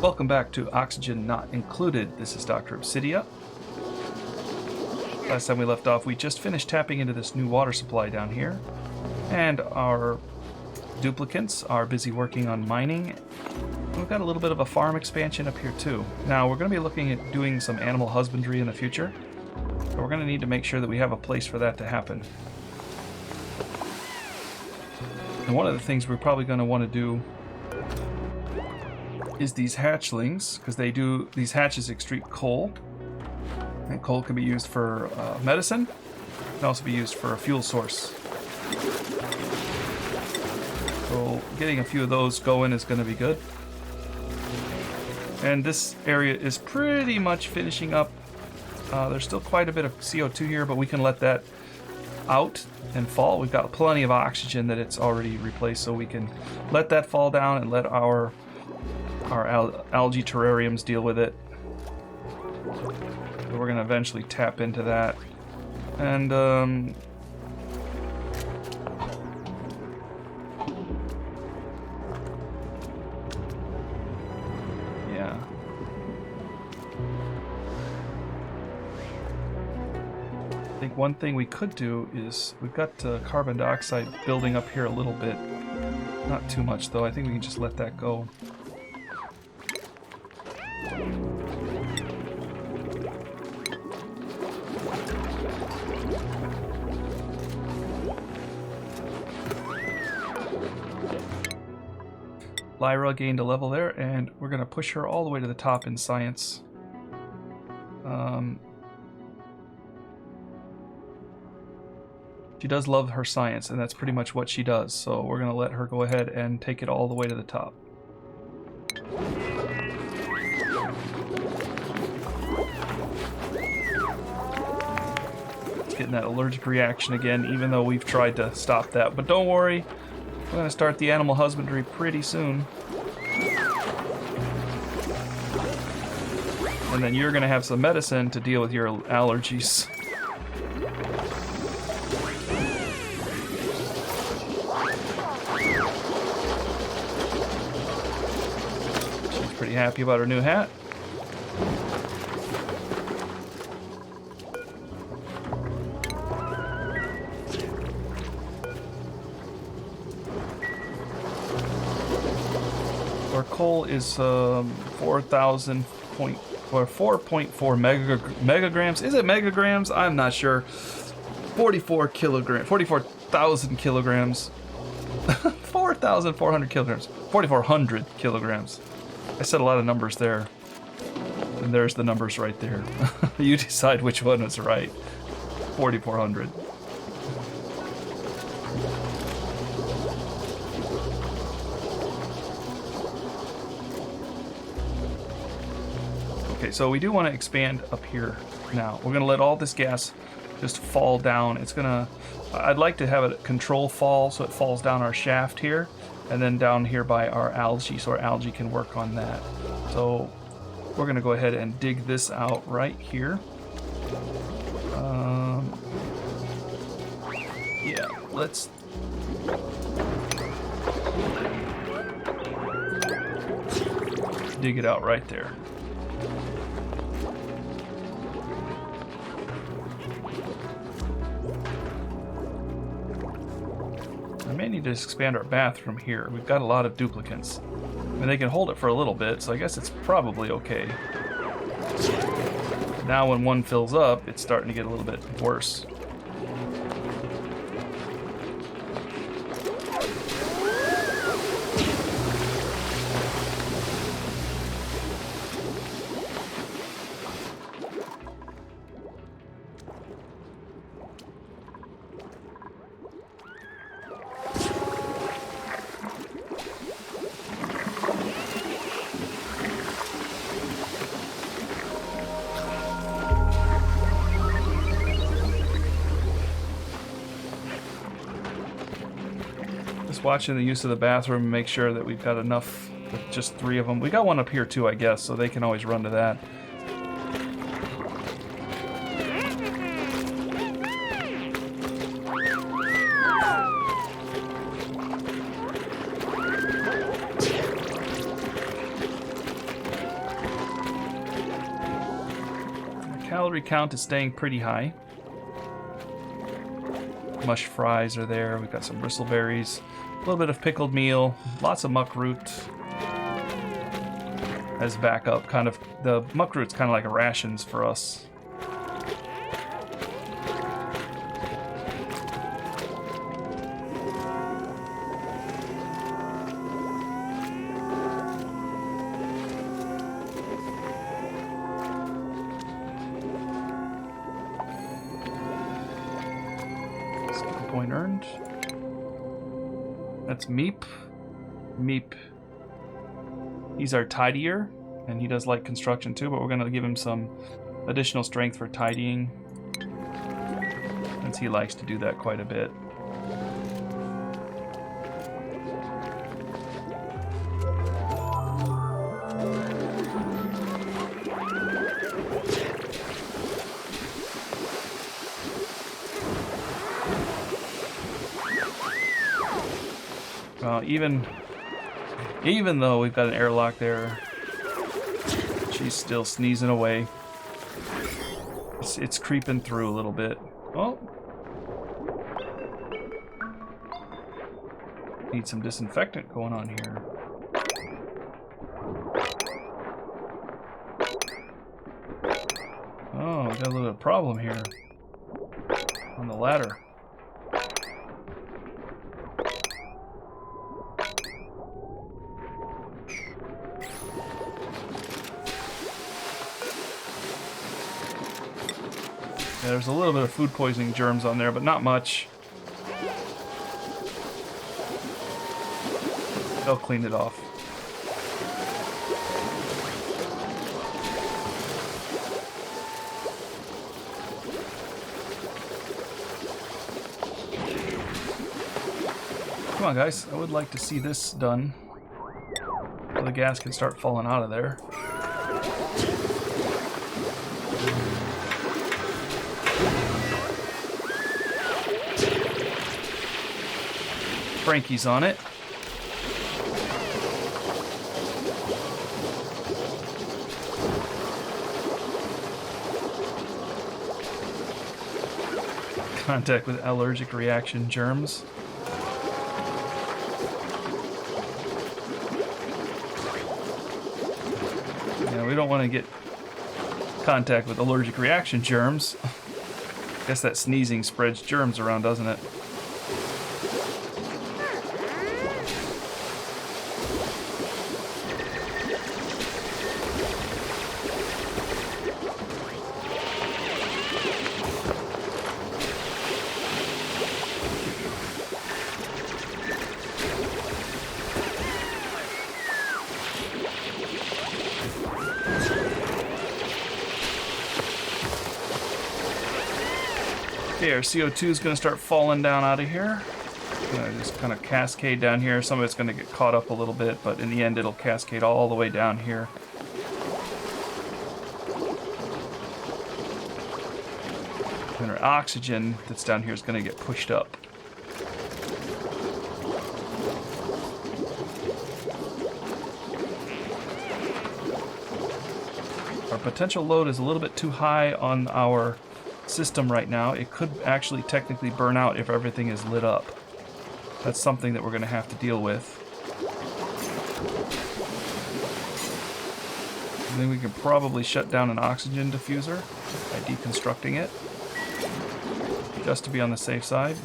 Welcome back to Oxygen Not Included. This is Dr. Obsidia. Last time we left off, we just finished tapping into this new water supply down here. And our duplicants are busy working on mining. We've got a little bit of a farm expansion up here too. Now we're going to be looking at doing some animal husbandry in the future. But we're going to need to make sure that we have a place for that to happen. And one of the things we're probably going to want to do is these hatchlings, because these hatches excrete coal. And coal can be used for medicine. It can also be used for a fuel source. So getting a few of those going is going to be good. And this area is pretty much finishing up. There's still quite a bit of CO2 here, but we can let that out and fall. We've got plenty of oxygen that it's already replaced, so we can let that fall down and let our algae terrariums deal with it. So we're going to eventually tap into that. And yeah. I think one thing we could do is we've got carbon dioxide building up here a little bit. Not too much though. I think we can just let that go. Lyra gained a level there, and we're going to push her all the way to the top in science. She does love her science, and that's pretty much what she does, so we're going to let her go ahead and take it all the way to the top. It's getting that allergic reaction again, even though we've tried to stop that. But don't worry. We're going to start the animal husbandry pretty soon. And then you're going to have some medicine to deal with your allergies. She's pretty happy about her new hat. Our coal is 4,000 point or 4.4 megagrams. Is it megagrams? I'm not sure. 44 kilograms. 44,000 kilograms. 4,400 kilograms. 4,400 kilograms. I said a lot of numbers there. And there's the numbers right there. You decide which one was right. 4,400. Okay, so we do want to expand up here now. We're going to let all this gas just fall down. It's going to... I'd like to have a control fall so it falls down our shaft here and then down here by our algae so our algae can work on that. So we're going to go ahead and dig this out right here. Yeah, let's... dig it out right there. I may need to expand our bathroom here. We've got a lot of duplicants. I mean, they can hold it for a little bit, so I guess it's probably okay. Now when one fills up, it's starting to get a little bit worse. Watching the use of the bathroom and make sure that we've got enough with just 3 of them. We got one up here too, I guess, so they can always run to that. Calorie count is staying pretty high. Mush fries are there. We've got some bristleberries, a little bit of pickled meal, lots of muck root as backup. Kind of the muck root's kind of like a rations for us. Point earned. That's Meep. Meep. He's our tidier, and he does light construction too, but we're going to give him some additional strength for tidying, since he likes to do that quite a bit. Even though we've got an airlock there, she's still sneezing away. It's creeping through a little bit. Oh. Need some disinfectant going on here. Oh, we got a little bit of problem here on the ladder. Yeah, there's a little bit of food poisoning germs on there, but not much. They'll clean it off. Come on, guys. I would like to see this done, so the gas can start falling out of there. Frankie's on it. Contact with allergic reaction germs. Yeah, we don't want to get contact with allergic reaction germs. I guess that sneezing spreads germs around, doesn't it? Okay, our CO2 is going to start falling down out of here. Just kind of cascade down here. Some of it's going to get caught up a little bit, but in the end it'll cascade all the way down here. And our oxygen that's down here is going to get pushed up. Our potential load is a little bit too high on our system right now. It could actually technically burn out if everything is lit up. That's something that we're going to have to deal with. I think we can probably shut down an oxygen diffuser by deconstructing it, just to be on the safe side.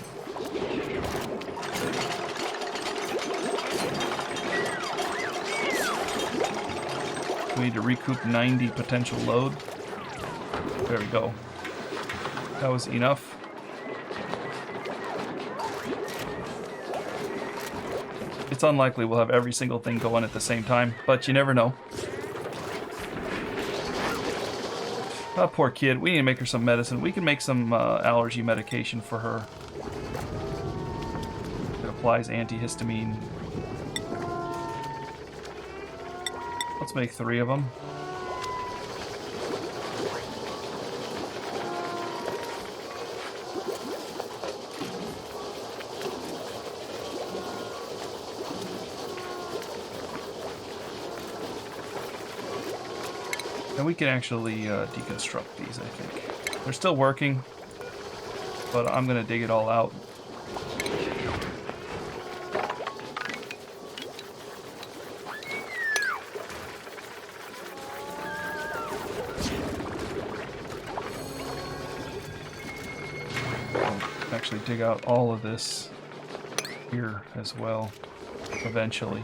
We need to recoup 90 potential load. There we go. That was enough. It's unlikely we'll have every single thing going at the same time, but you never know. Oh, poor kid. We need to make her some medicine. We can make some allergy medication for her. It applies antihistamine. Let's make 3 of them. And we can actually deconstruct these, I think. They're still working, but I'm going to dig it all out. I'll actually dig out all of this here as well, eventually.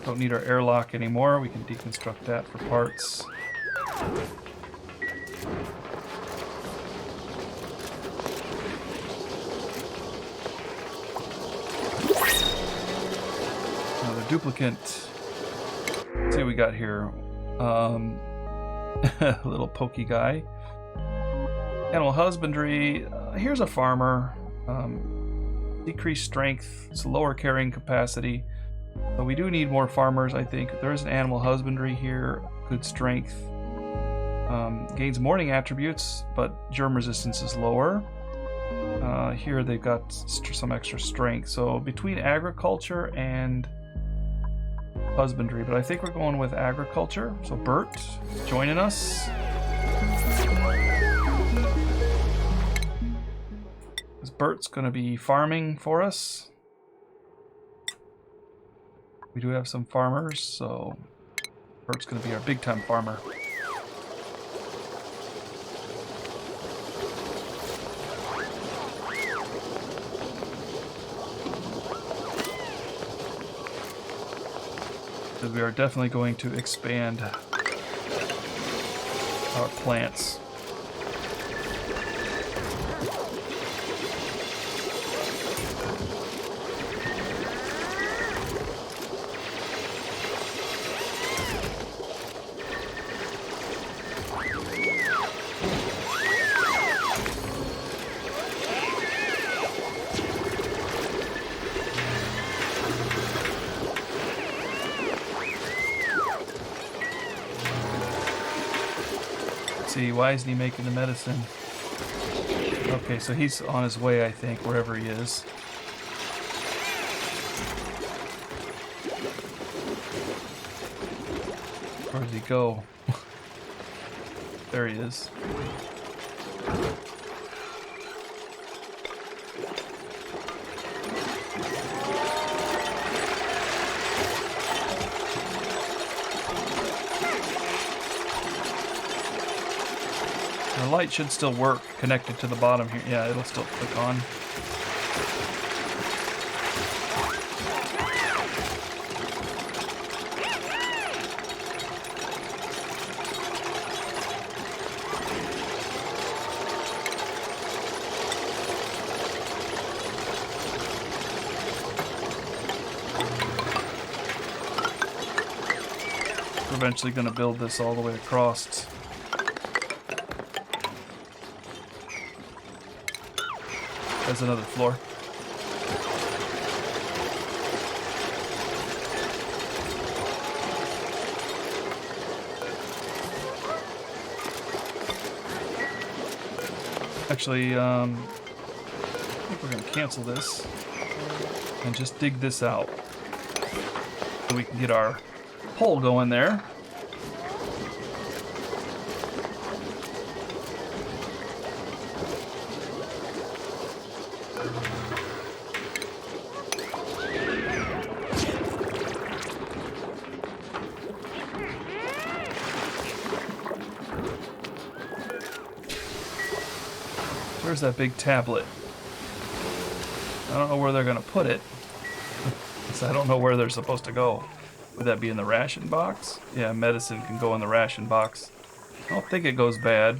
Don't need our airlock anymore. We can deconstruct that for parts. Another duplicant. Let's see what we got here. Little pokey guy. Animal husbandry. Here's a farmer. Decreased strength. It's lower carrying capacity. So we do need more farmers, I think. There's an animal husbandry here. Good strength. Gains morning attributes, but germ resistance is lower. Here they've got some extra strength. So between agriculture and husbandry, but I think we're going with agriculture. So Bert joining us. Bert's going to be farming for us. We do have some farmers, so Bert's going to be our big-time farmer. Because we are definitely going to expand our plants. See, why isn't he making the medicine? Okay, so he's on his way, I think, wherever he is. Where did he go? There he is. The light should still work connected to the bottom here. Yeah, it'll still click on. We're eventually going to build this all the way across. There's another floor. Actually, I think we're going to cancel this and just dig this out so we can get our hole going there. Where's that big tablet? I don't know where they're gonna put it. So I don't know where they're supposed to go. Would that be in the ration box? Yeah, medicine can go in the ration box. I don't think it goes bad.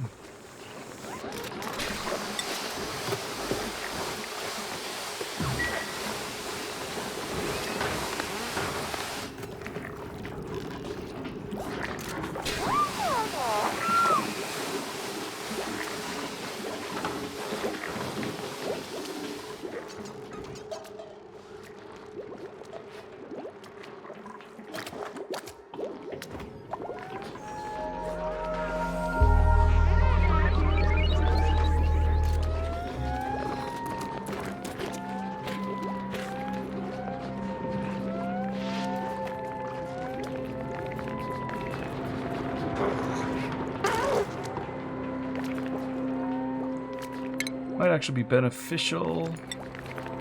Might actually be beneficial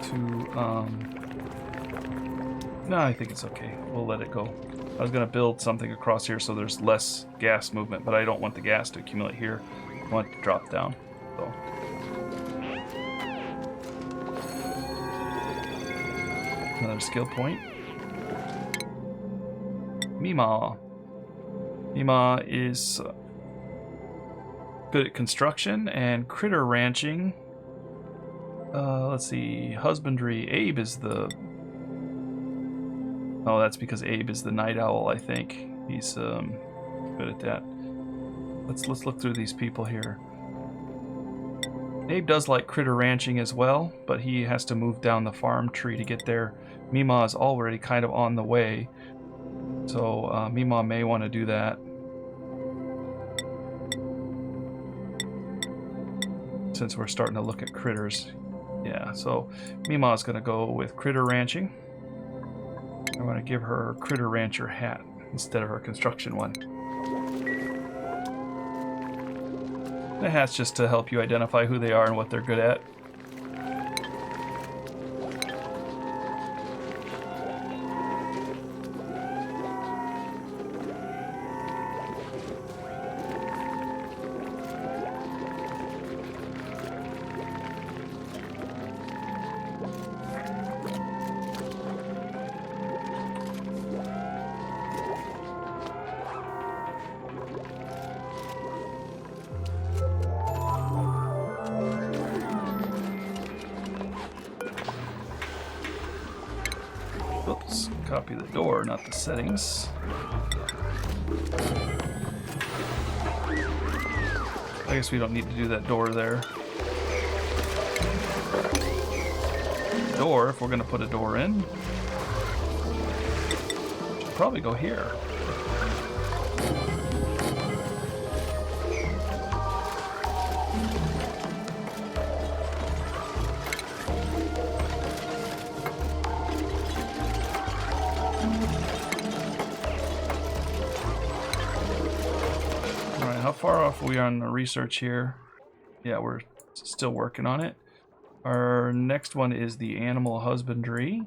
to, no, I think it's okay. We'll let it go. I was going to build something across here so there's less gas movement, but I don't want the gas to accumulate here. I want it to drop down. So. Another skill point. Mima. Mima is good at construction and critter ranching. Let's see. Husbandry. Abe is the... Oh, that's because Abe is the night owl, I think. He's good at that. Let's look through these people here. Abe does like critter ranching as well, but he has to move down the farm tree to get there. Mima is already kind of on the way, so Mima may want to do that. Since we're starting to look at critters. Yeah, so Mima is going to go with critter ranching. I want to give her critter rancher hat instead of her construction one. The hat's just to help you identify who they are and what they're good at. Oops, copy the door, not the settings. I guess we don't need to do that door there. Door, if we're going to put a door in, should probably go here. How far off are we on the research here? Yeah, we're still working on it. Our next one is the animal husbandry,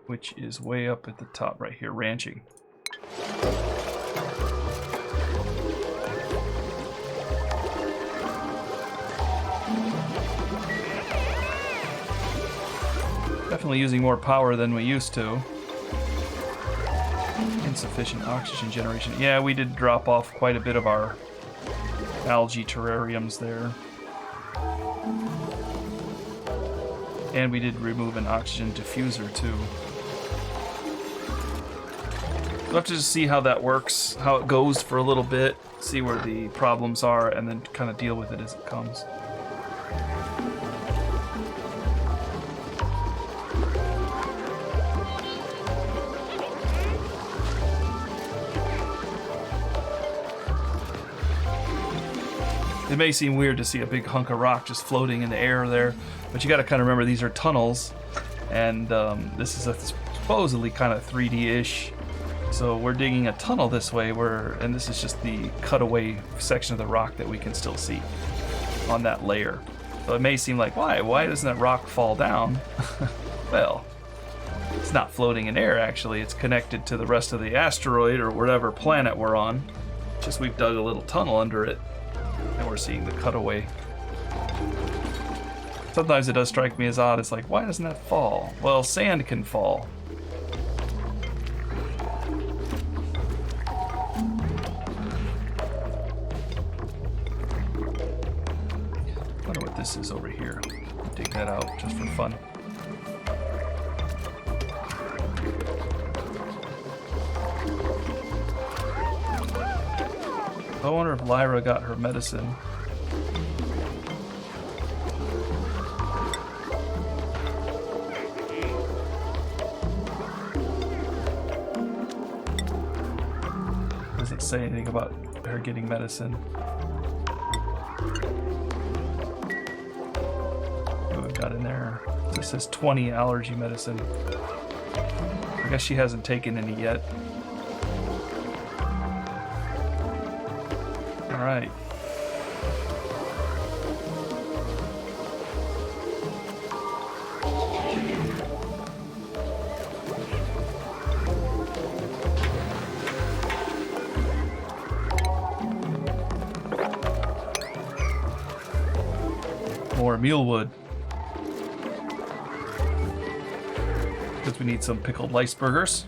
which is way up at the top right here, ranching. Definitely using more power than we used to. Insufficient oxygen generation. Yeah, we did drop off quite a bit of our algae terrariums there. And we did remove an oxygen diffuser too. We'll have to just see how that works, how it goes for a little bit, see where the problems are, and then kind of deal with it as it comes. It may seem weird to see a big hunk of rock just floating in the air there, but you got to kind of remember these are tunnels, and this is a supposedly kind of 3D-ish. So we're digging a tunnel this way, and this is just the cutaway section of the rock that we can still see on that layer. So it may seem like, why doesn't that rock fall down? Well, it's not floating in air actually, it's connected to the rest of the asteroid or whatever planet we're on. Just we've dug a little tunnel under it. And we're seeing the cutaway. Sometimes it does strike me as odd. It's like, why doesn't that fall? Well, sand can fall. I wonder what this is over here. Dig that out just for fun. I wonder if Lyra got her medicine. Doesn't say anything about her getting medicine. What we've got in there? This says 20 allergy medicine. I guess she hasn't taken any yet. Alright. more mealwood. Because we need some pickled lice burgers.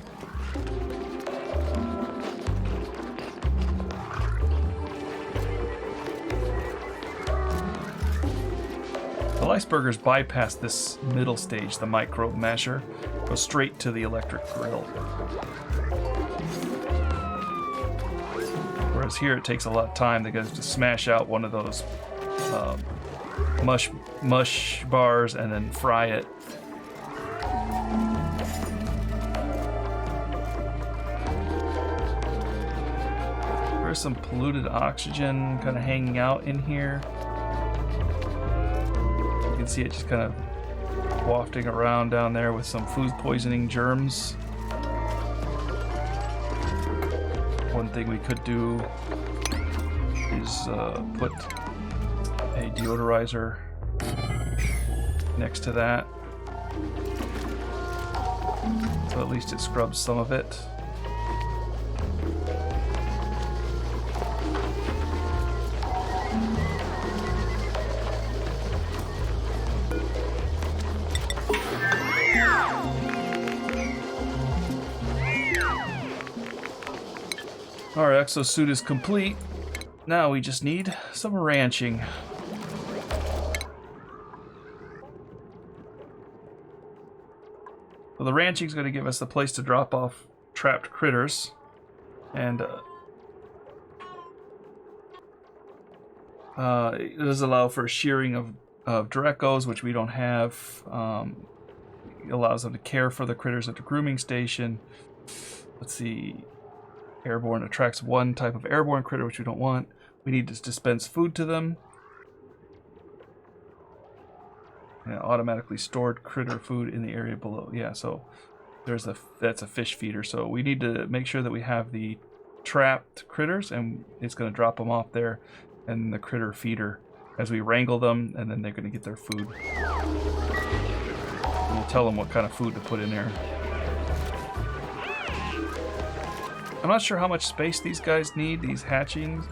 The lice burgers bypass this middle stage, the microbe masher, go straight to the electric grill. Whereas here it takes a lot of time. They got to smash out one of those mush bars and then fry it. There's some polluted oxygen kind of hanging out in here. You can see it just kind of wafting around down there with some food poisoning germs. One thing we could do is put a deodorizer next to that, so at least it scrubs some of it. Our exosuit is complete. Now we just need some ranching. So the ranching is going to give us a place to drop off trapped critters, and it does allow for shearing of Dreckos, which we don't have. It allows them to care for the critters at the grooming station. Let's see. Airborne attracts one type of airborne critter, which we don't want. We need to dispense food to them. And automatically stored critter food in the area below. Yeah, so that's a fish feeder. So we need to make sure that we have the trapped critters, and it's going to drop them off there, and the critter feeder as we wrangle them, and then they're going to get their food. And we'll tell them what kind of food to put in there. I'm not sure how much space these guys need, these hatchlings.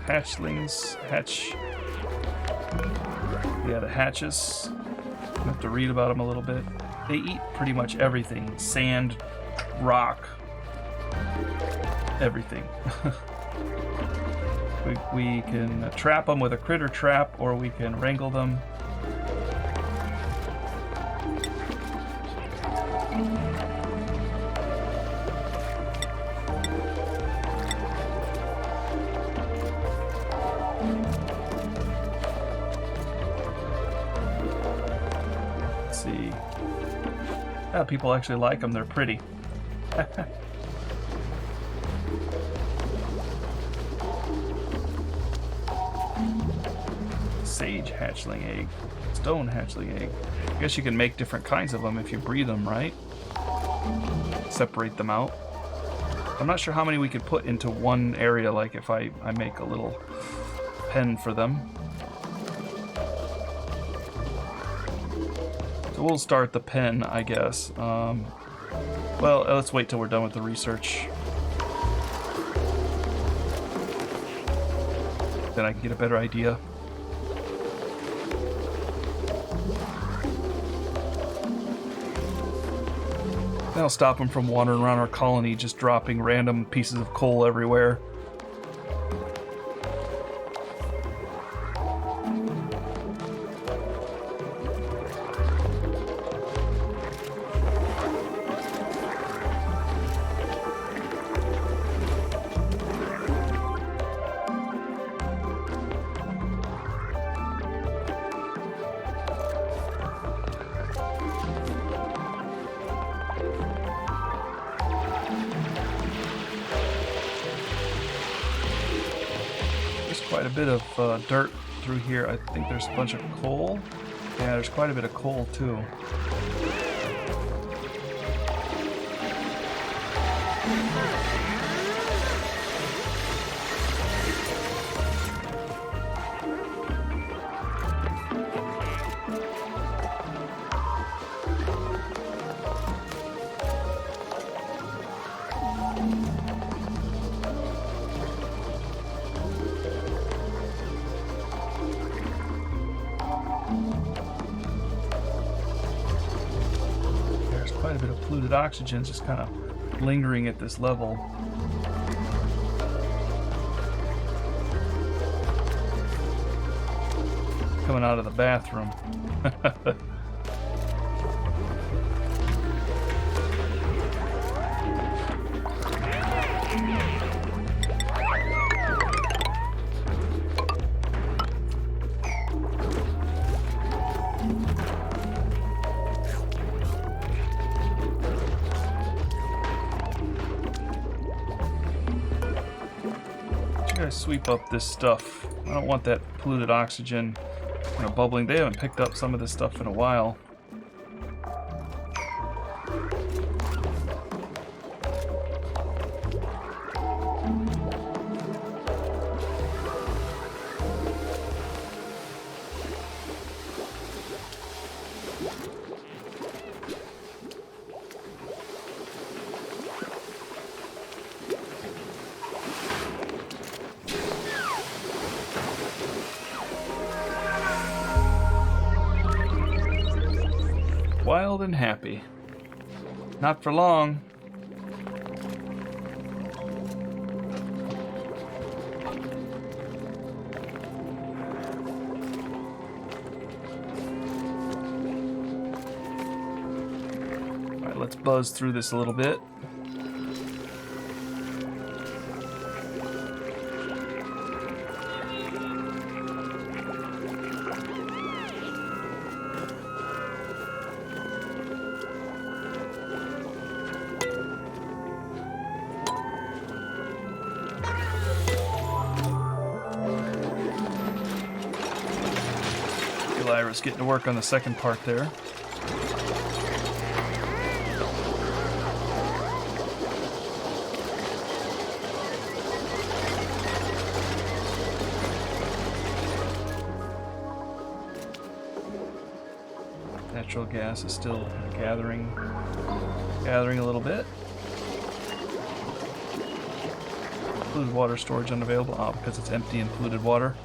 Yeah, the hatches. I have to read about them a little bit. They eat pretty much everything. Sand, rock, everything. we can trap them with a critter trap, or we can wrangle them. Yeah, people actually like them. They're pretty. Sage hatchling egg. Stone hatchling egg. I guess you can make different kinds of them if you breed them, right? Separate them out. I'm not sure how many we could put into one area, like if I make a little pen for them. We'll start the pen, I guess. Well, let's wait till we're done with the research. Then I can get a better idea. That'll stop them from wandering around our colony, just dropping random pieces of coal everywhere. Quite a bit of dirt through here. I think there's a bunch of coal. Yeah, there's quite a bit of coal too. quite a bit of polluted oxygen just kind of lingering at this level. Coming out of the bathroom. Sweep up this stuff. I don't want that polluted oxygen, bubbling. They haven't picked up some of this stuff in a while. Wild and happy. Not for long. All right, let's buzz through this a little bit. Getting to work on the second part there. Natural gas is still gathering a little bit. Polluted water storage unavailable. Oh, because it's empty and polluted water.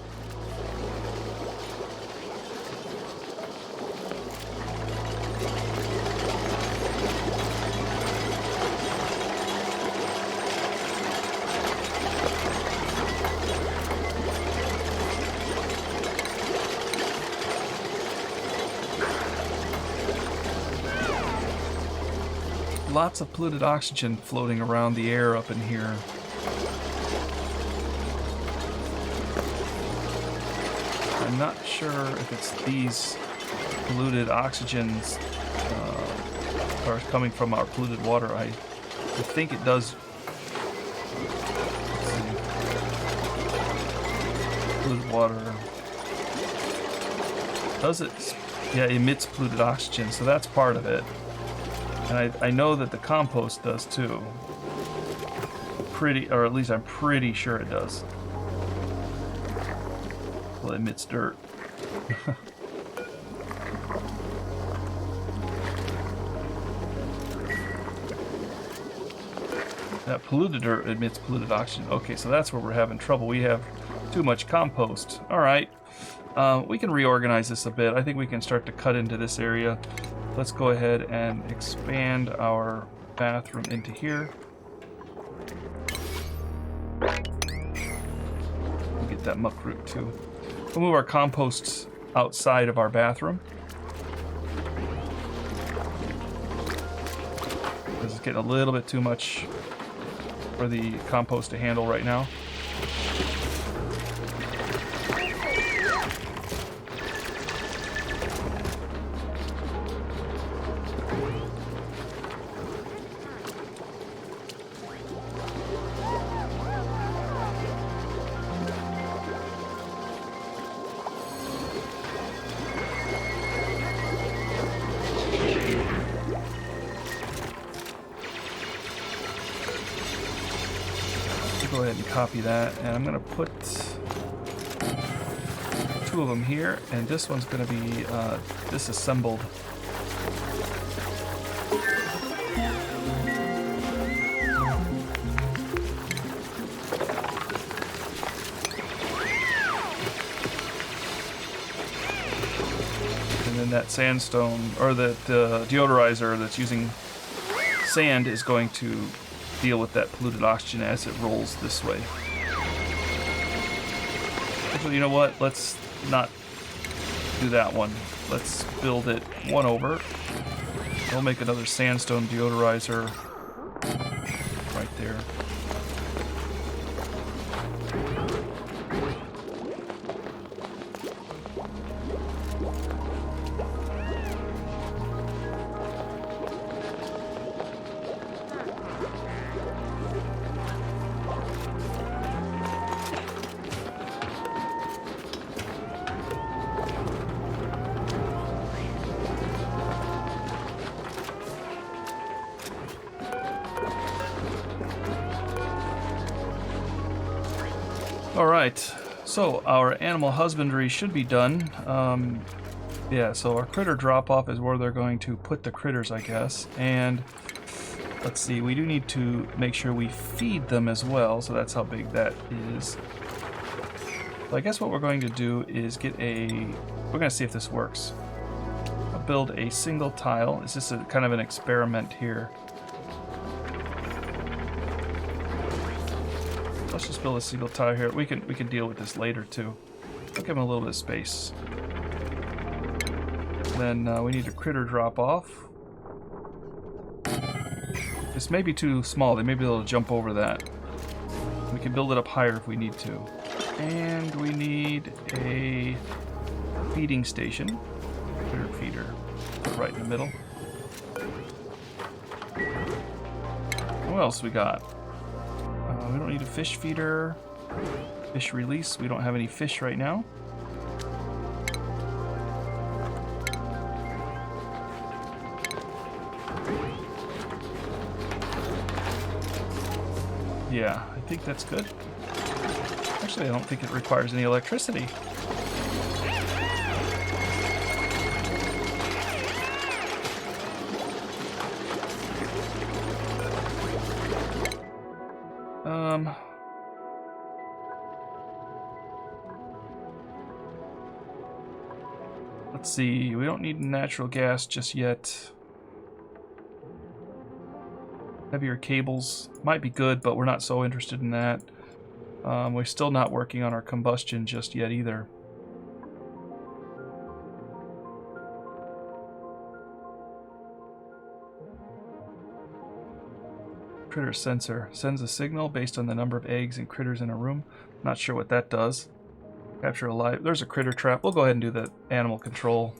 Lots of polluted oxygen floating around the air up in here. I'm not sure if it's these polluted oxygens are coming from our polluted water. I think it does. Let's see. Polluted water. Does it? Yeah, it emits polluted oxygen, so that's part of it. And I know that the compost does too. Or at least I'm pretty sure it does. Well, it emits dirt. That polluted dirt emits polluted oxygen. Okay, so that's where we're having trouble. We have too much compost. All right. We can reorganize this a bit. I think we can start to cut into this area. Let's go ahead and expand our bathroom into here. We'll get that muck root too. We'll move our composts outside of our bathroom. This is getting a little bit too much for the compost to handle right now. Go ahead and copy that, and I'm going to put two of them here, and this one's going to be disassembled. And then that sandstone, or that deodorizer that's using sand is going to deal with that polluted oxygen as it rolls this way. Actually, you know what? Let's not do that one. Let's build it one over. We'll make another sandstone deodorizer right there. Alright, so our animal husbandry should be done. Yeah, so our critter drop-off is where they're going to put the critters, I guess. And let's see, we do need to make sure we feed them as well, so that's how big that is. So I guess what we're going to do is get a... We're going to see if this works. I'll build a single tile. It's just a kind of an experiment here. Let's just build a single tile here. We can deal with this later too. I'll give them a little bit of space. Then we need a critter drop off. This may be too small. They may be able to jump over that. We can build it up higher if we need to. And we need a feeding station. Critter feeder. Put it right in the middle. What else we got? We don't need a fish feeder. Fish release. We don't have any fish right now. Yeah, I think that's good. Actually, I don't think it requires any electricity. Let's see, we don't need natural gas just yet. Heavier cables might be good, but we're not so interested in that. We're still not working on our combustion just yet either. Critter sensor sends a signal based on the number of eggs and critters in a room. Not sure what that does. Capture a live. There's a critter trap. We'll go ahead and do the animal control.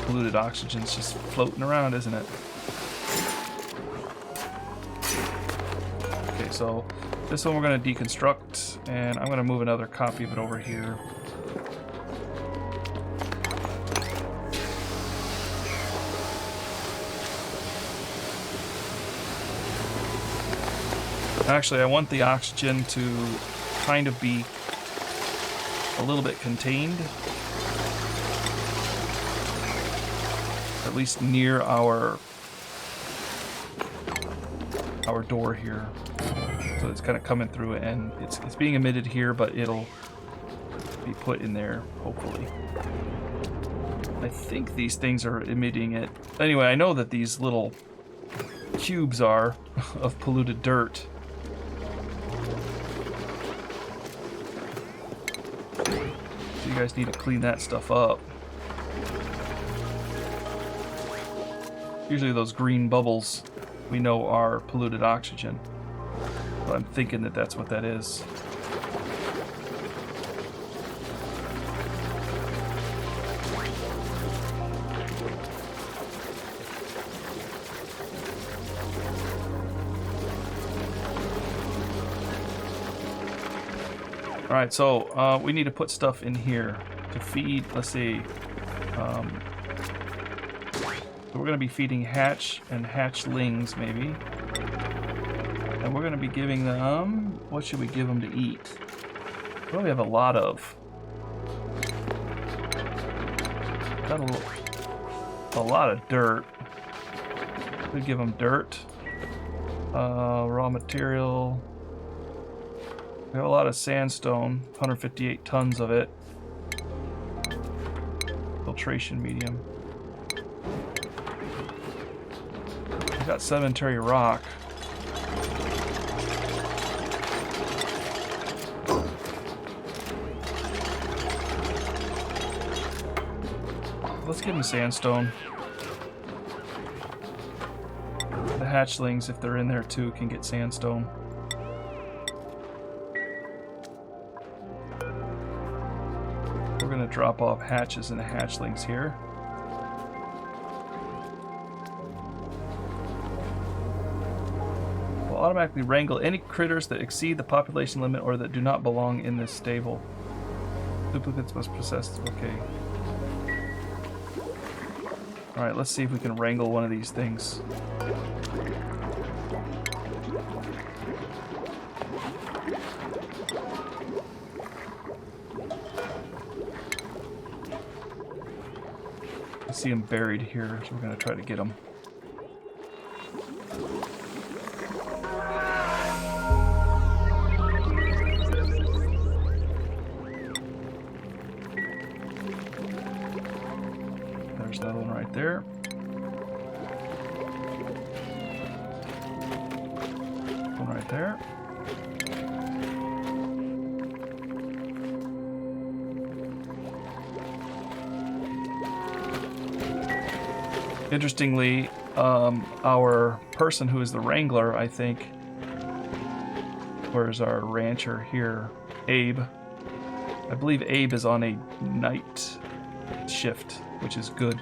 Polluted oxygen's just floating around, isn't it? Okay, so this one we're going to deconstruct, and I'm going to move another copy of it over here. Actually, I want the oxygen to kind of be a little bit contained. At least near our door here. So it's kind of coming through, and it's being emitted here, but it'll be put in there, hopefully. I think these things are emitting it. Anyway, I know that these little cubes are of polluted dirt. So you guys need to clean that stuff up. Usually those green bubbles we know are polluted oxygen. But I'm thinking that that's what that is. Alright, so we need to put stuff in here to feed, let's see. So we're going to be feeding hatch and hatchlings, maybe. And we're going to be giving them... What should we give them to eat? What do we have a lot of? Got a lot of dirt. We give them dirt. Raw material. We have a lot of sandstone, 158 tons of it. Filtration medium. We got sedimentary rock. Let's give him sandstone. The hatchlings, if they're in there too, can get sandstone. We're going to drop off hatches and hatchlings here. We'll automatically wrangle any critters that exceed the population limit or that do not belong in this stable. Duplicates must possess. Okay. Alright, let's see if we can wrangle one of these things. I see him buried here, so we're going to try to get him. There's another one right there. One right there. Interestingly, our person who is the wrangler, I think, where's our rancher here? Abe. I believe Abe is on a night shift, which is good,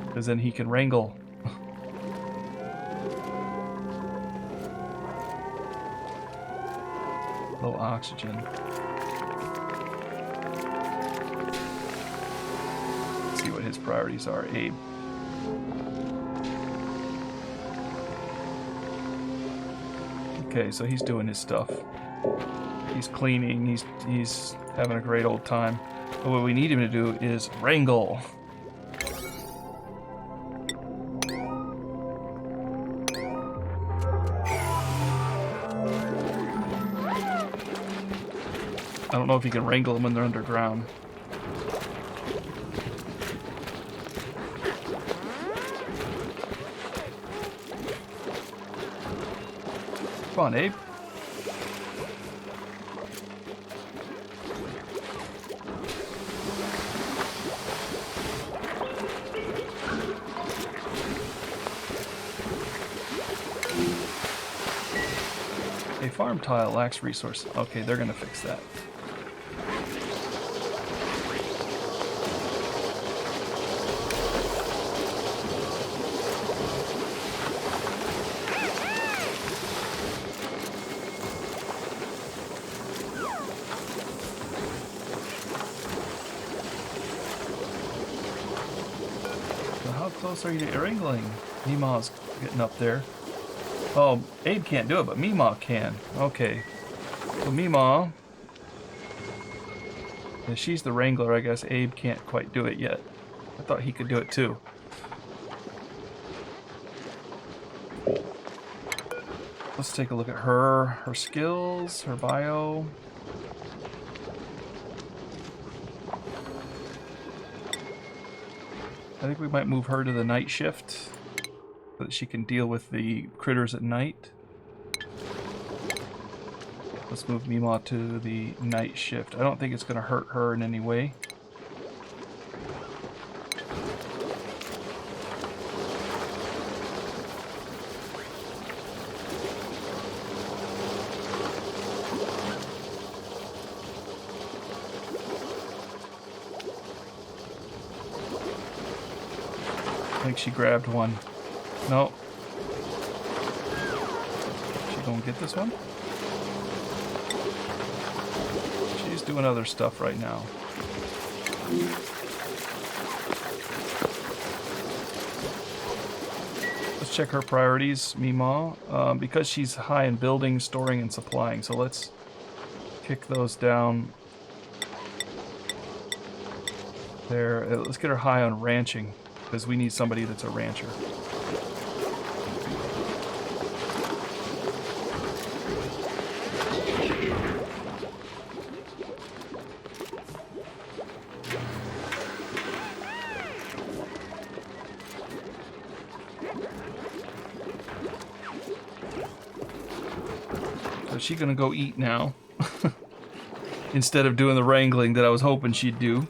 because then he can wrangle. Low oxygen. Let's see what his priorities are, Abe. Okay, so he's doing his stuff. He's cleaning, he's having a great old time. But what we need him to do is wrangle. I don't know if you can wrangle them when they're underground. Come on, Abe. A farm tile lacks resource. Okay, they're gonna fix that. So how close are you to wrangling? Meemaw's getting up there. Oh, Abe can't do it, but Meemaw can. Okay. So Meemaw, yeah, she's the wrangler, I guess. Abe can't quite do it yet. I thought he could do it too. Let's take a look at her skills, her bio. I think we might move her to the night shift so that she can deal with the critters at night. Let's move Meemaw to the night shift. I don't think it's going to hurt her in any way. I think she grabbed one. No. She gonna get this one? She's doing other stuff right now. Let's check her priorities, Meemaw. Because she's high in building, storing, and supplying. So let's kick those down. There. Let's get her high on ranching, because we need somebody that's a rancher. So she's gonna go eat now. Instead of doing the wrangling that I was hoping she'd do.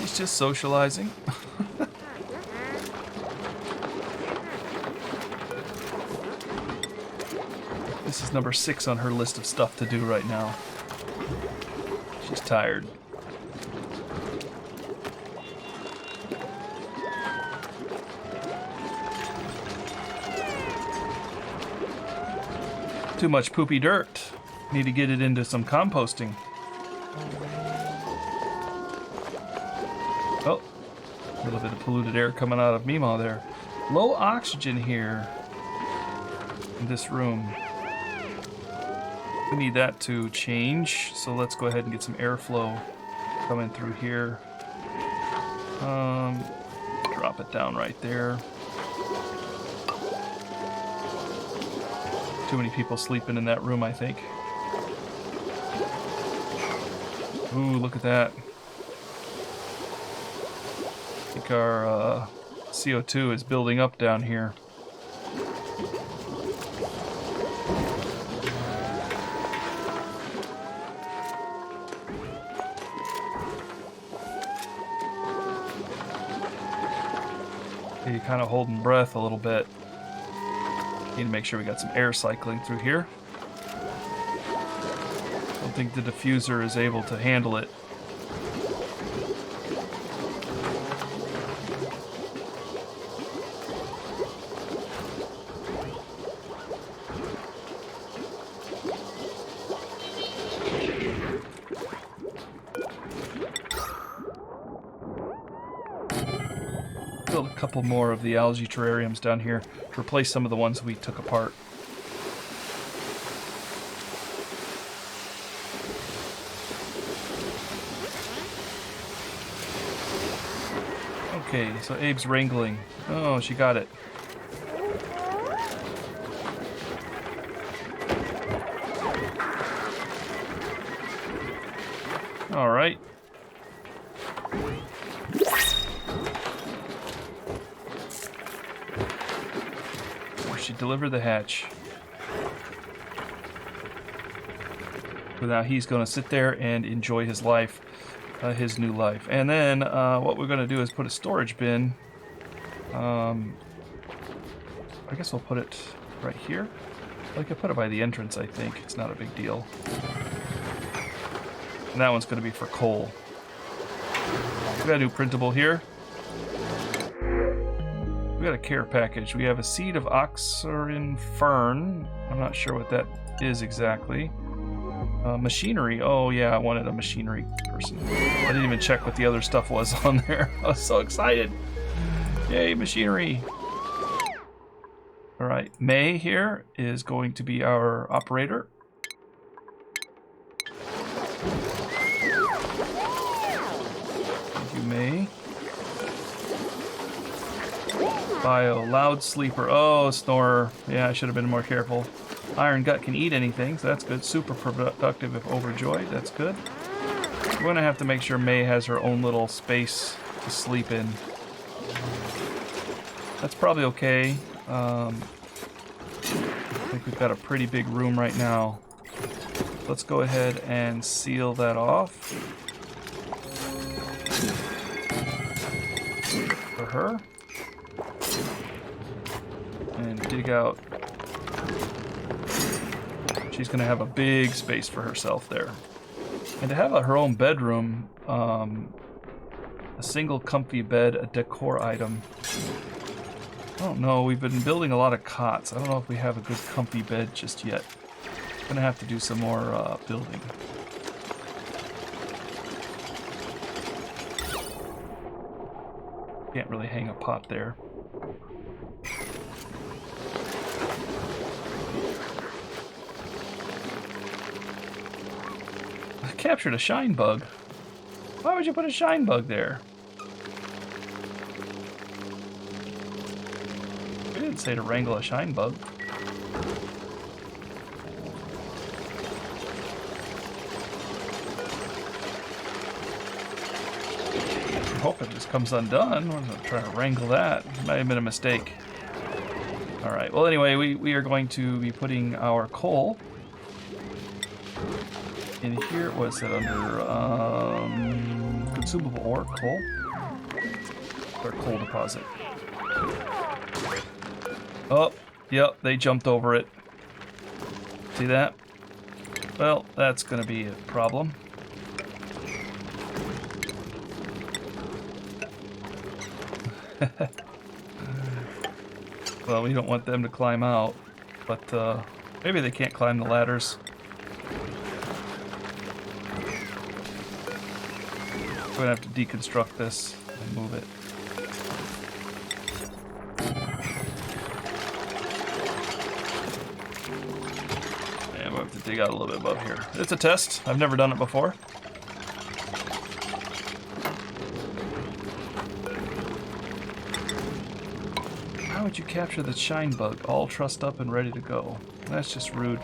She's just socializing. This is number 6 on her list of stuff to do right now. She's tired. Too much poopy dirt. Need to get it into some composting. Oh, a little bit of polluted air coming out of Meemaw there. Low oxygen here in this room. We need that to change, so let's go ahead and get some airflow coming through here. Drop it down right there. Too many people sleeping in that room, I think. Ooh, look at that. I think our CO2 is building up down here. You're kind of holding breath a little bit. Need to make sure we got some air cycling through here. Don't think the diffuser is able to handle it. Build a couple more of the algae terrariums down here to replace some of the ones we took apart. Okay, so Abe's wrangling. Oh, she got it. All right. She delivered the hatch. So now he's going to sit there and enjoy his life, his new life. And then what we're going to do is put a storage bin. I guess we'll put it right here. I could put it by the entrance, I think. It's not a big deal. And that one's going to be for coal. We got a new printable here. We got a care package. We have a seed of oxarin fern. I'm not sure what that is exactly. Machinery. Oh yeah, I wanted a machinery person. I didn't even check what the other stuff was on there. I was so excited. Yay, machinery. All right, May here is going to be our operator. Thank you, May. Bio, loud sleeper. Oh, snorer. Yeah, I should have been more careful. Iron gut can eat anything, so that's good. Super productive if overjoyed. That's good. We're going to have to make sure May has her own little space to sleep in. That's probably okay. I think we've got a pretty big room right now. Let's go ahead and seal that off. For her. And dig out. She's going to have a big space for herself there. And to have her own bedroom, a single comfy bed, a decor item. I don't know, we've been building a lot of cots. I don't know if we have a good comfy bed just yet. I'm going to have to do some more building. Can't really hang a pot there. I captured a shine bug. Why would you put a shine bug there? didn't say to wrangle a shine bug. I'm hoping this comes undone. I'm going to try to wrangle that. Might have been a mistake. Alright, well anyway, we are going to be putting our coal in here. Was it under consumable ore? Coal? Or coal deposit. Oh, yep, they jumped over it. See that? Well, that's going to be a problem. Well, we don't want them to climb out, but maybe they can't climb the ladders. We're going to have to deconstruct this and move it. And we'll have to dig out a little bit above here. It's a test. I've never done it before. How would you capture the shine bug all trussed up and ready to go? That's just rude.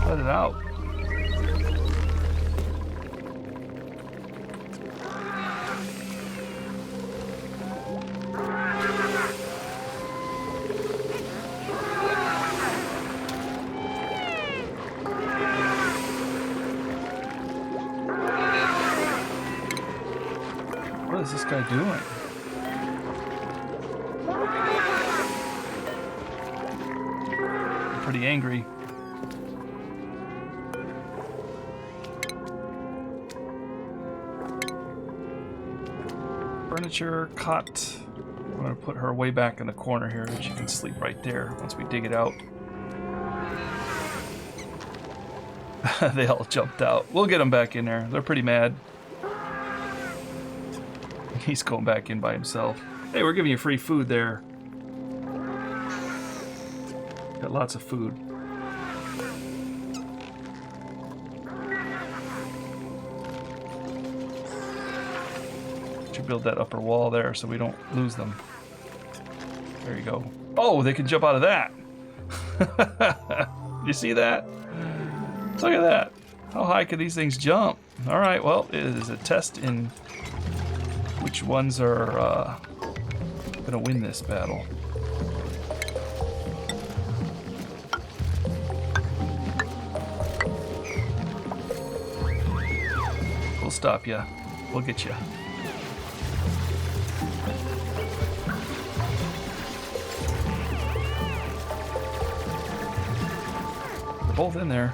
Let it out. What is this guy doing? Pretty angry. Furniture, cot. I'm going to put her way back in the corner here and she can sleep right there once we dig it out. They all jumped out. We'll get them back in there. They're pretty mad. He's going back in by himself. Hey, we're giving you free food there. Got lots of food. Should build that upper wall there so we don't lose them. There you go. Oh, they can jump out of that. You see that? Look at that. How high can these things jump? All right, well, it is a test in which ones are gonna win this battle. We'll stop you. We'll get you. They're both in there.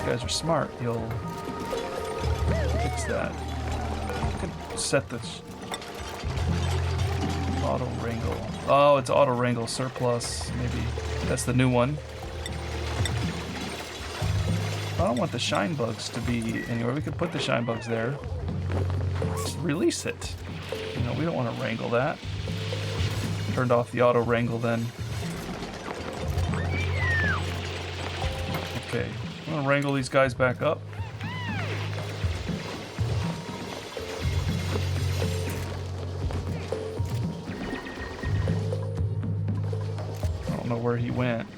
You guys are smart. You'll fix that. You can set this auto wrangle. Oh, it's auto wrangle surplus. Maybe that's the new one. I don't want the shine bugs to be anywhere. We could put the shine bugs there. Just release it. You know, we don't want to wrangle that. Turned off the auto wrangle then. Okay, I'm gonna wrangle these guys back up. I don't know where he went.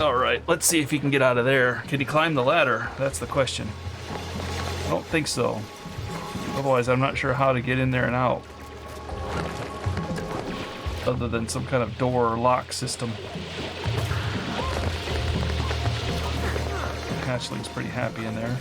Alright, let's see if he can get out of there. Can he climb the ladder? That's the question. I don't think so. Otherwise, I'm not sure how to get in there and out. Other than some kind of door or lock system. Hatchling's pretty happy in there.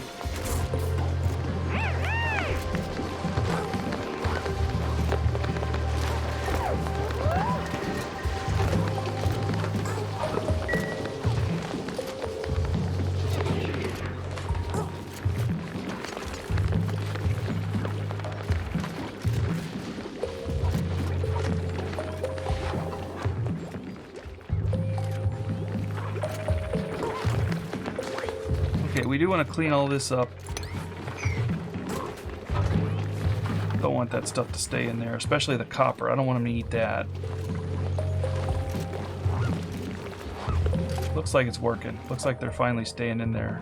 We do want to clean all this up. Don't want that stuff to stay in there, especially the copper. I don't want them to eat that. Looks like it's working. Looks like they're finally staying in there.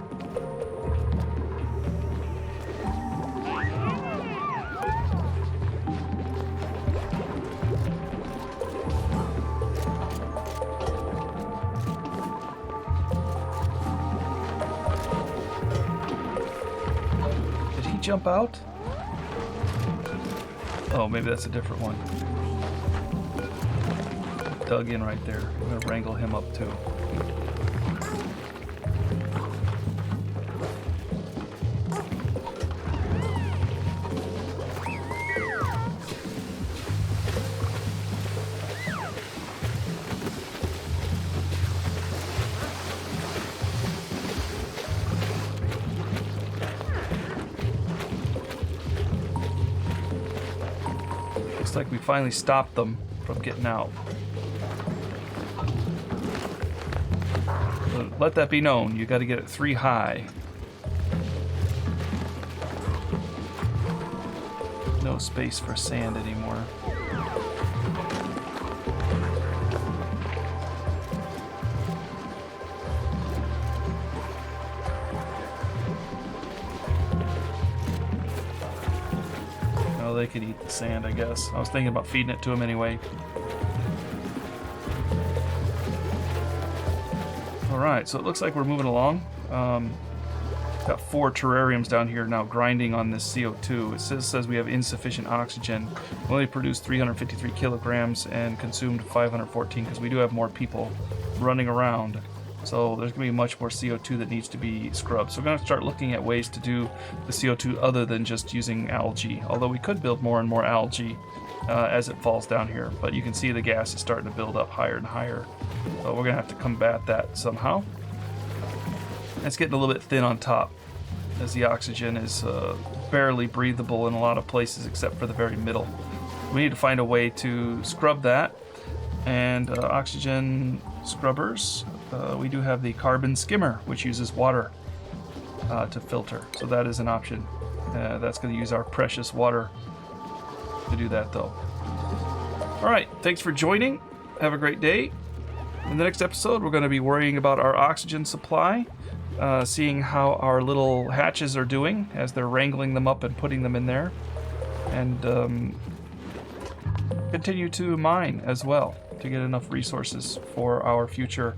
jump out? Oh, maybe that's a different one. Dug in right there. I'm gonna wrangle him up too. Looks like we finally stopped them from getting out. So let that be known, you got to get it 3 high. No space for sand anymore. Oh, they could eat the sand, I guess. I was thinking about feeding it to them anyway. Alright, so it looks like we're moving along. Got 4 terrariums down here now grinding on this CO2. It says we have insufficient oxygen. We only produced 353 kilograms and consumed 514 because we do have more people running around. So there's going to be much more CO2 that needs to be scrubbed. So we're going to start looking at ways to do the CO2 other than just using algae. Although we could build more and more algae as it falls down here. But you can see the gas is starting to build up higher and higher. So we're going to have to combat that somehow. It's getting a little bit thin on top as the oxygen is barely breathable in a lot of places except for the very middle. We need to find a way to scrub that. And oxygen scrubbers, we do have the carbon skimmer, which uses water to filter. So that is an option. That's going to use our precious water to do that, though. All right, thanks for joining. Have a great day. In the next episode, we're going to be worrying about our oxygen supply, seeing how our little hatches are doing as they're wrangling them up and putting them in there, and continue to mine as well to get enough resources for our future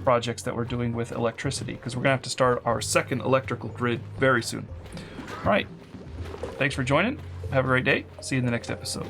projects that we're doing with electricity, because we're going to have to start our second electrical grid very soon. All right, thanks for joining. Have a great day. See you in the next episode.